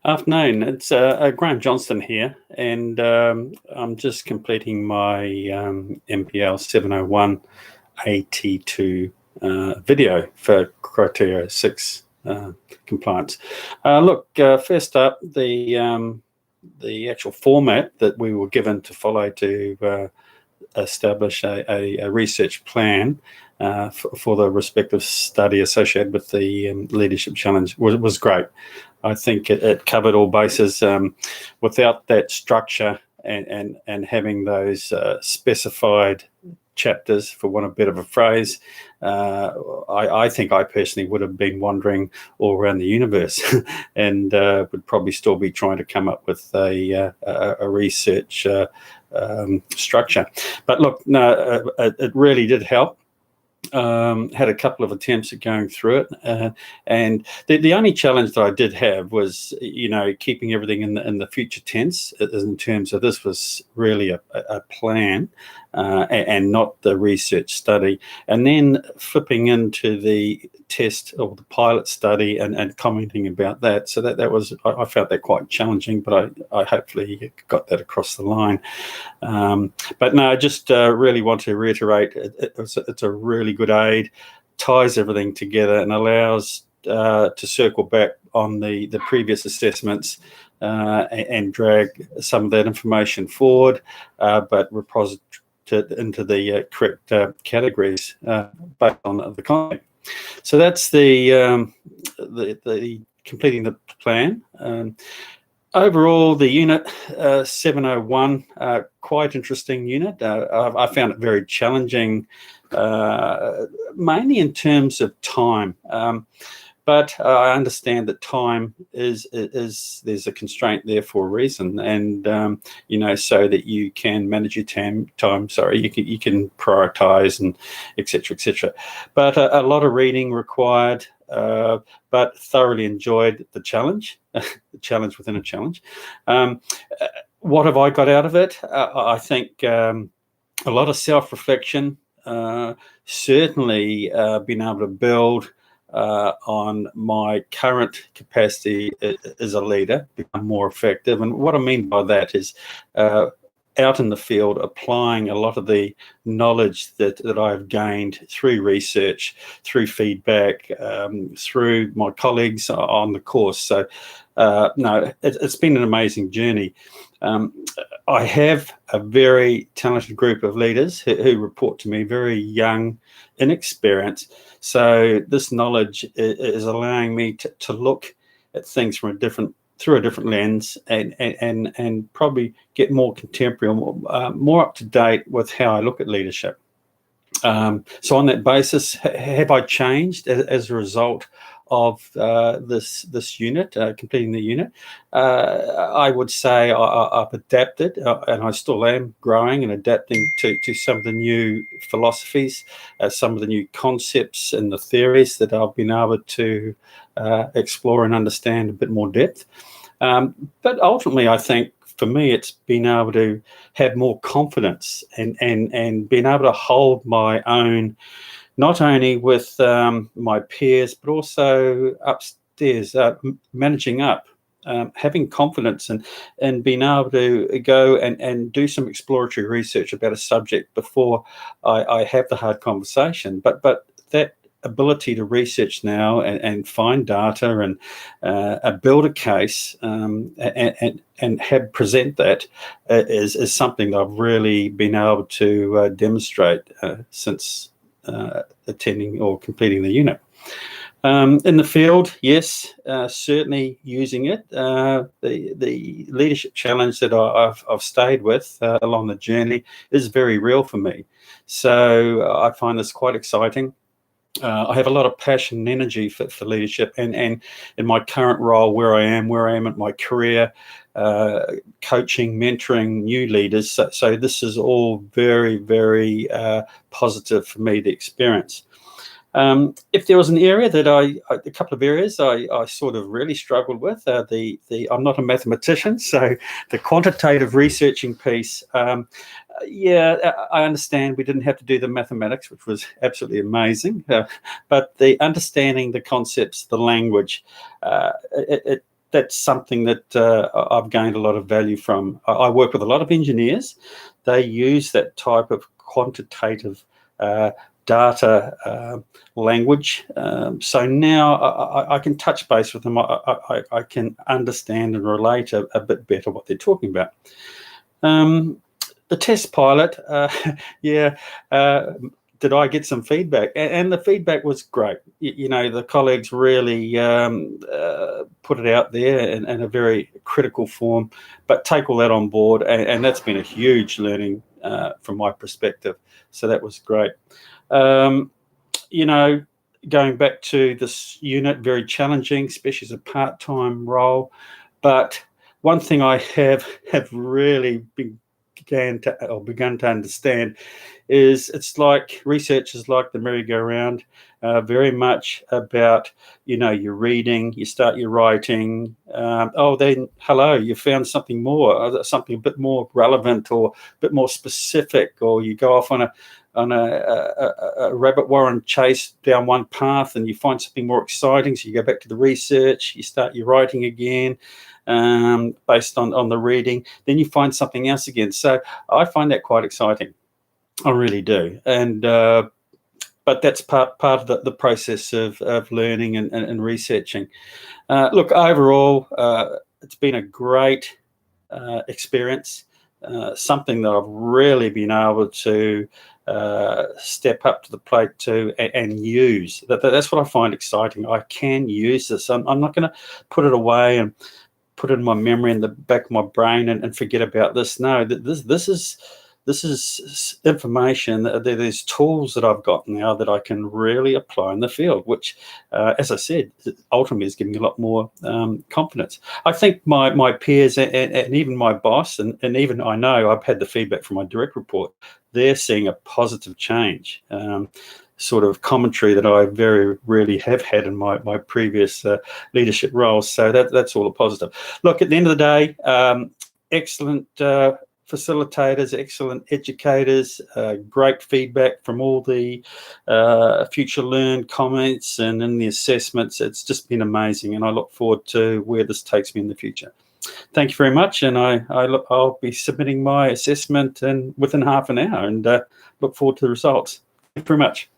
Afternoon. It's Graham Johnston here, and I'm just completing my MPL701 AT2 video for Criteria 6 compliance. First up, the actual format that we were given to follow to establish a research plan for the respective study associated with the leadership challenge was great. I think it covered all bases. Without that structure and having those specified chapters, for want of a bit of a phrase, I think I personally would have been wandering all around the universe and would probably still be trying to come up with a research structure. But look, no, it really did help. Had a couple of attempts at going through it, and the only challenge that I did have was, keeping everything in the future tense, in terms of this was really a plan and not the research study, and then flipping into the test or the pilot study and commenting about that. So that was, I found that quite challenging, but I hopefully got that across the line. But no, I just really want to reiterate, it's a really good aid, ties everything together and allows to circle back on the previous assessments and drag some of that information forward, but reposit it into the correct categories based on the content. So that's the completing the plan. Overall, the unit 701, quite interesting unit. I found it very challenging, mainly in terms of time. But I understand that time is there's a constraint there for a reason, and so that you can manage your time. You can prioritize and etc. etc. But a lot of reading required. But thoroughly enjoyed the challenge, the challenge within a challenge. What have I got out of it? I think a lot of self-reflection, certainly being able to build on my current capacity as a leader, become more effective. And what I mean by that is out in the field, applying a lot of the knowledge that I've gained through research, through feedback, through my colleagues on the course. So no, it's been an amazing journey. I have a very talented group of leaders who report to me, very young, inexperienced. So this knowledge is allowing me to look at things from through a different lens and probably get more contemporary, more up to date with how I look at leadership. So on that basis, have I changed as a result of this unit, completing the unit? I would say I've adapted, and I still am growing and adapting to some of the new philosophies, some of the new concepts and the theories that I've been able to explore and understand a bit more depth. But ultimately, I think for me, it's being able to have more confidence and being able to hold my own, not only with my peers, but also upstairs, managing up, having confidence and being able to go and do some exploratory research about a subject before I have the hard conversation. But that ability to research now and find data and build a case and have present that is something that I've really been able to demonstrate since attending or completing the unit. In the field, yes, certainly using it. The leadership challenge that I've stayed with along the journey is very real for me. So I find this quite exciting. I have a lot of passion and energy for leadership, and in my current role, where I am at my career, coaching, mentoring new leaders. So this is all very, very positive for me to experience. If there was an area that a couple of areas I sort of really struggled with, I'm not a mathematician, so the quantitative researching piece, I understand we didn't have to do the mathematics, which was absolutely amazing, but the understanding the concepts, the language, that's something that I've gained a lot of value from. I work with a lot of engineers. They use that type of quantitative data language. So now I can touch base with them. I can understand and relate a bit better what they're talking about. The test pilot, yeah, did I get some feedback? And the feedback was great. You know, the colleagues really put it out there in a very critical form, but take all that on board. And that's been a huge learning from my perspective. So that was great. You know, going back to this unit, very challenging, especially as a part-time role. But one thing I have really begun to understand is it's like research is like the merry-go-round, very much about, you know, you're reading, you start your writing, then hello, you found something more, something a bit more relevant or a bit more specific, or you go off on a rabbit warren chase down one path and you find something more exciting, so you go back to the research, you start your writing again, based on the reading, then you find something else again. So I find that quite exciting. I really do. And but that's part of the process of learning and researching. Look, overall, it's been a great experience, something that I've really been able to step up to the plate to and use. That's what I find exciting. I can use this. I'm not going to put it away and put it in my memory in the back of my brain and forget about this. No, this is information. There's tools that I've got now that I can really apply in the field, which, as I said, ultimately is giving me a lot more confidence. I think my peers and even my boss, and even I know I've had the feedback from my direct report, they're seeing a positive change. Sort of commentary that I very rarely have had in my previous leadership roles. So that's all a positive. Look, at the end of the day, excellent facilitators, excellent educators, great feedback from all the future learn comments and in the assessments. It's just been amazing, and I look forward to where this takes me in the future. Thank you very much, and I'll be submitting my assessment within half an hour, and look forward to the results. Thank you very much.